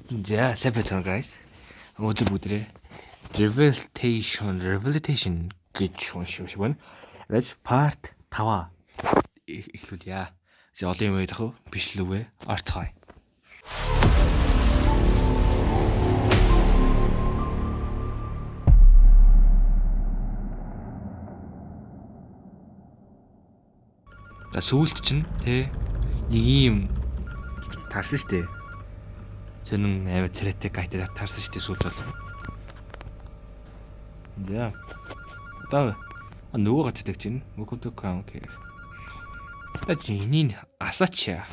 За, сайн guys. Өнөөдөр бүдрээ Rehabilitation гэж уншиж байна. Яаж part 5 эхлүүлье. За олон юм яах вэ? Биш л үгүй. Орцгоё. За сүүлд чинь те нэг юм тарсан штэ. Зэнэн аваа царайтай гайтад таарсан шүү дээ сүүлд бол. За. Одоо нөгөө гацдаг чинь мөгөдөө аккаунт here. Та чиний асаач яа.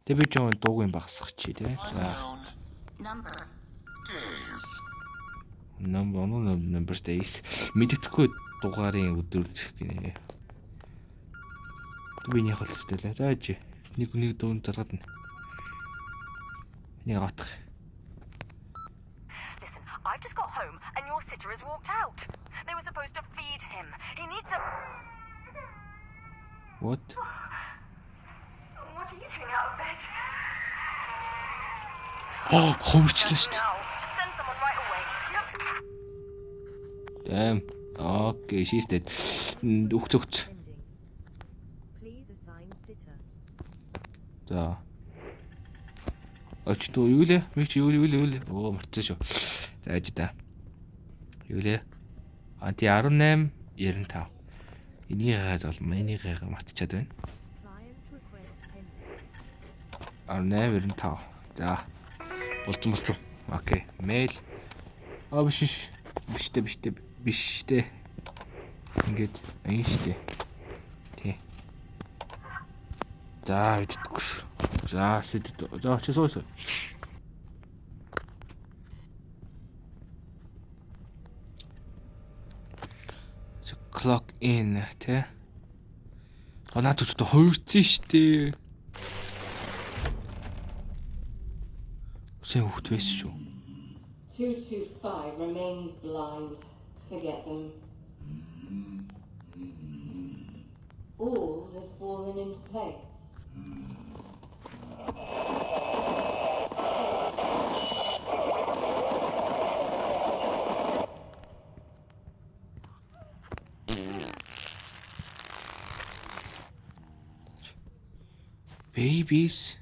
Тэ би ч дууг юм багсах чи тий. За. Number days. Мэддэхгүй дугаарын өдөр гинэ. Би нэг холцтой лээ. За чи нэг дуунд залгаад нь. Listen, I've just got home and your sitter has walked out. They were supposed to feed him. He needs a... What? What are you doing out of bed? Oh, хөвчлээ шүү дээ. Send someone right away. Damn. Okay, she's dead. Өгцөгц. Please assign sitter. За. Очтоо юу лээ? Мэг чи юу лээ? Оо мартсан шүү. За аж та. Юу лээ? Анти 18 95. Энийг мартчихад байна. Client request pending. 18 95. За. Болцсон. Окей. Мэйл. Биш дээ. Ингээд аян штэ. Тий. За үддэггүй шүү. За сэт. За чи суусан. Clock in тэ. Надад ч хоёрцсон штэ. Үсэн хөхт байсан шүү. 225 remains blind. Forget them. All has fallen into place. Babies.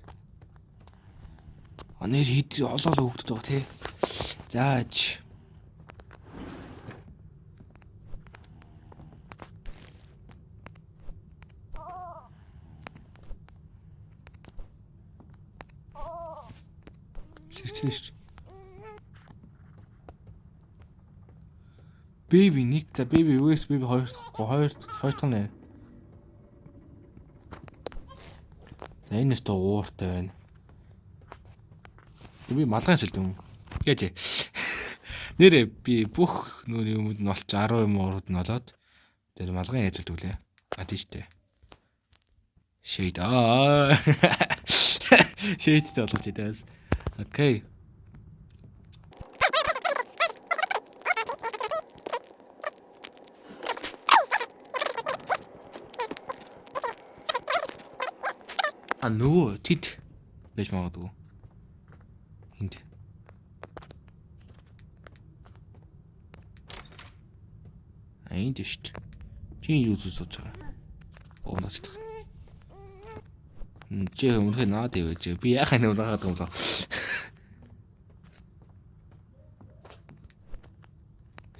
Анер хэд олоо хөвгдөд байгаа тий. Зааж. Сэрчнэш. Baby нэг за baby вэс baby хоёр дахь нь. За энэс то ууртай байна. Би малгай сэлдэм. Гэж. Нэрээ би бүх нүүний юмуд нь олч 10 юм урууд нь олоод тэр малгай язалдаг лээ. А тийштэй. Shade. Shadeтэй болгож идээс. Окей. Нөө тэд байж магадгүй. Энд. Энд шүү дээ. Чи юу зүсэж байгаа? Ооночдох. Чи өмнөхөө наад ивэж. Би яхаа нэг удаагаад юм лоо.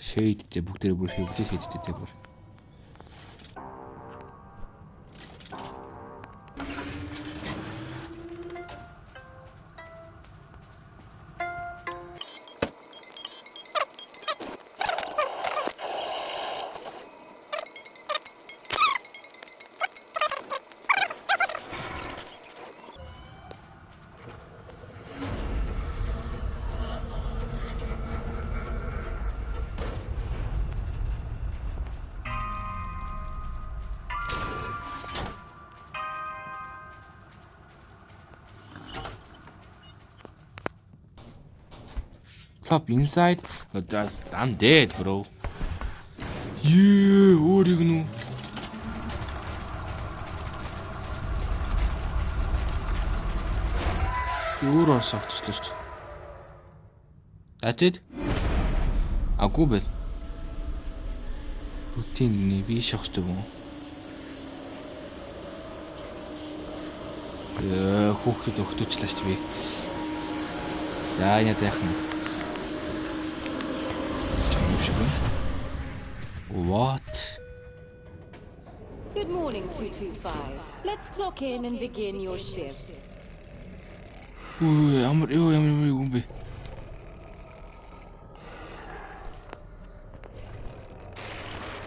Shade тэ бүгдээ бүр шийдэж хийдэг бүр. Top inside. I'm dead, bro. Yeah, өөрийг нь. Өөрөө согтчлоо шүү. That's it. Агуу бэл. Рутин нэг би шахдаг юм. Хүүхдүүд өгтөжлаа шүү би. За яа яах нь. What? Good morning, 225. Let's clock in and begin your shift. Ui, ямар юм бэ?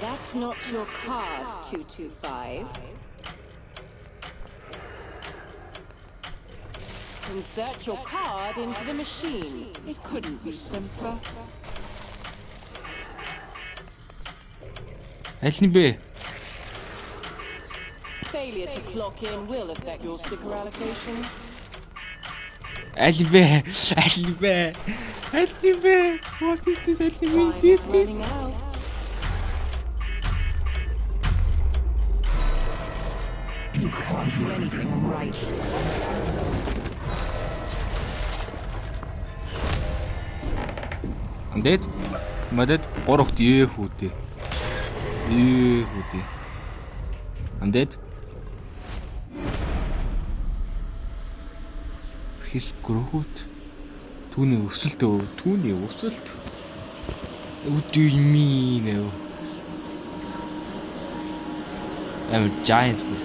That's not your card, 225. Insert your card into the machine. It couldn't be simpler. Аль нь бэ? Failure to clock in will affect your sticker allocation. Аль нь бэ? What is this? Аль нь Time is running out. You can't do anything right. Undead? Madad 3-т хүүдээ. Хүүдээ. Undead? His growth. Түүний өсөлт. What do you mean? I'm a giant with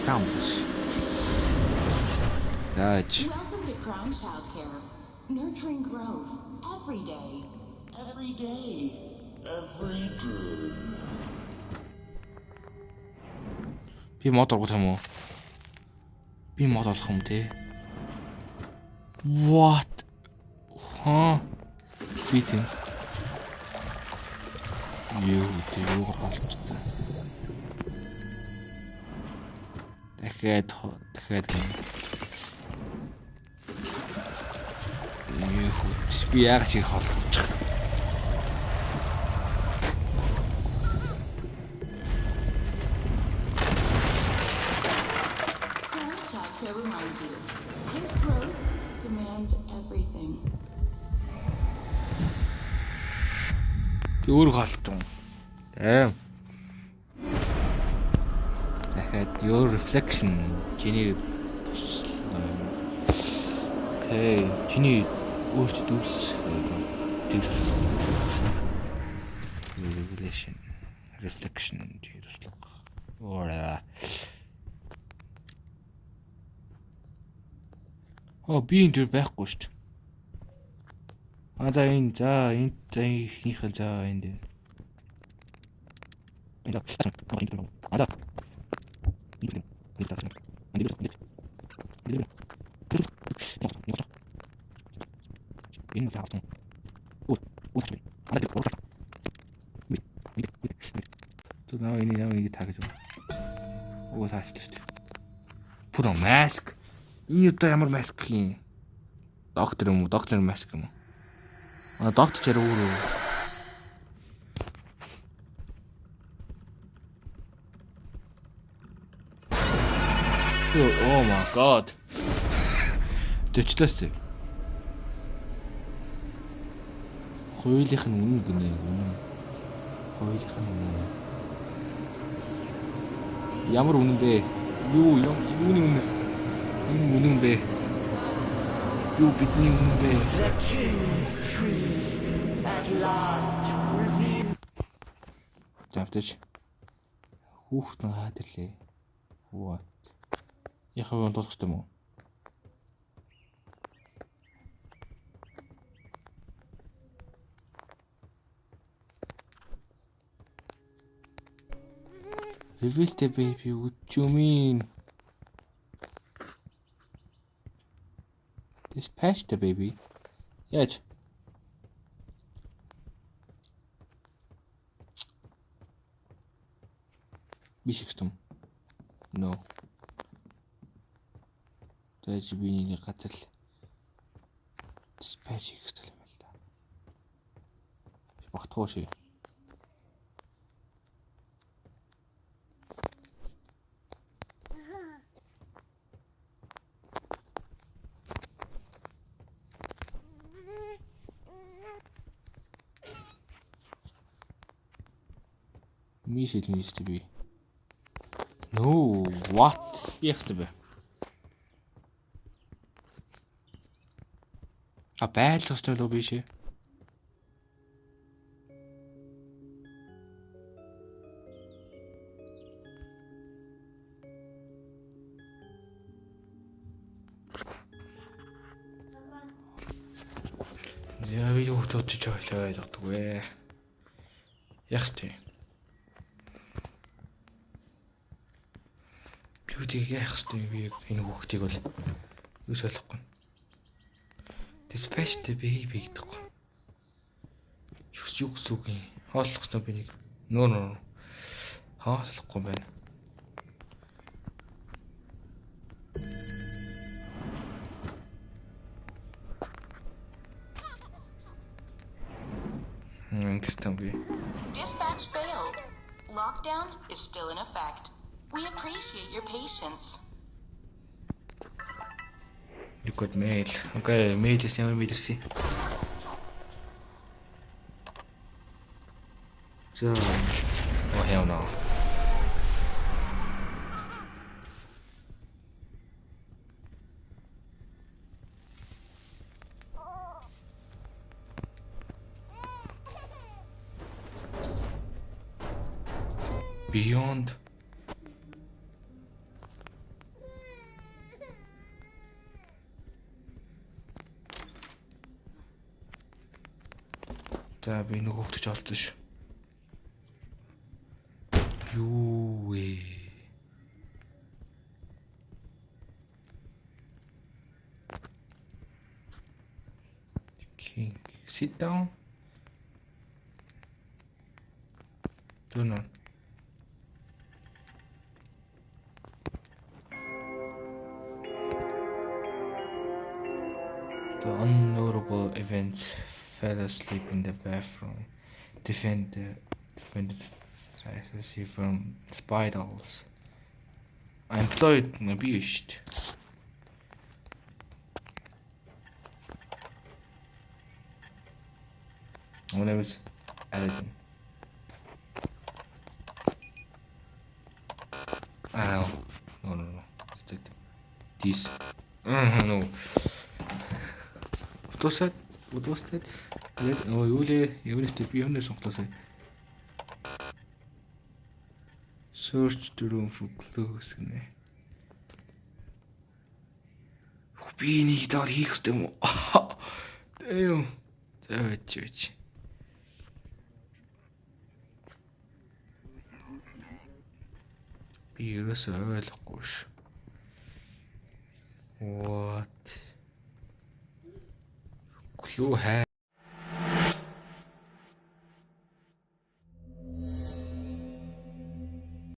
thumbs. Zaj. Welcome to Crown Childcare. Nurturing growth every day. Every day. Every day. Би мод орох юм уу? Би мод олох юм те. What? Ха? Би тийм. Юу гаргалж та. Дахиад би яг чи холбож байгаа. Crown Childcare reminds you, his growth demands everything. Өөр холтон. Тэм. Дахиад your reflection чиний окей чиний өөрчлөлт үүс revelation reflection чи туслах ора би энэ төр байхгүй шүү дээ. За энэ ихнийхээ за энд энэ Put on mask. Энэ одоо ямар маск юм? Доктор юм уу? Доктор маск юм уу? Доктор ч арай өөр. Oh my god. Дэвчлээсэй. Хойлынх нь үнэн гинэ. Хойлынх нь үнэн. Ямар үнэн бэ? Юуны үнэн? Энэ үнэн бэ? Юу бидний үнэн бэ? The king's tree at last revealed. Тавтаж. Хүүхдэн хаадрлээ. What? Яхав онтолох юм уу? Reveal the baby. What do you mean? Dispatch the baby. Яаж? Биш юм. No. Тэгэж би нэг газар л dispatch хийх хэрэгтэй юм байна л да. Багтахгүй шээ. Мишэл би. No, what? Яхтэ бэ? А байлах ёстой лөө биш ээ. Я видео хөтөж ойлоо яадаг вэ? Яхтэ. Юудыг яах вэ? Би энэ хүүхдийг бол юу солихгүй. Dispatch the baby гэдэг. Юу гэсэн үг юм? Хооллох гэсэн би нэг. Нөө. Хооллохгүй байна. Dispatch failed. Lockdown is still in effect. We appreciate your patience. Liquid mail. Okay, mail is ямар мэдэрсэн. So, oh hell no. Beyond. За би нэг хөвгөж олдсон ш. Юу вэ? King, sit down. Turn on. The unnotable events. Fell asleep in the bathroom. Defended privacy from spiders. Employed and abused. When I was editing. Ow. No. Stick this. No. What was that? Юу лээ? Еврейтэй би юмнаас сонголоосаа. Search the room for clues гэнэ. Би нэг даа хийх хэрэгтэй юм уу? Damn. Зөөч. Би ерөөсөө ойлгохгүй ш. What? Clue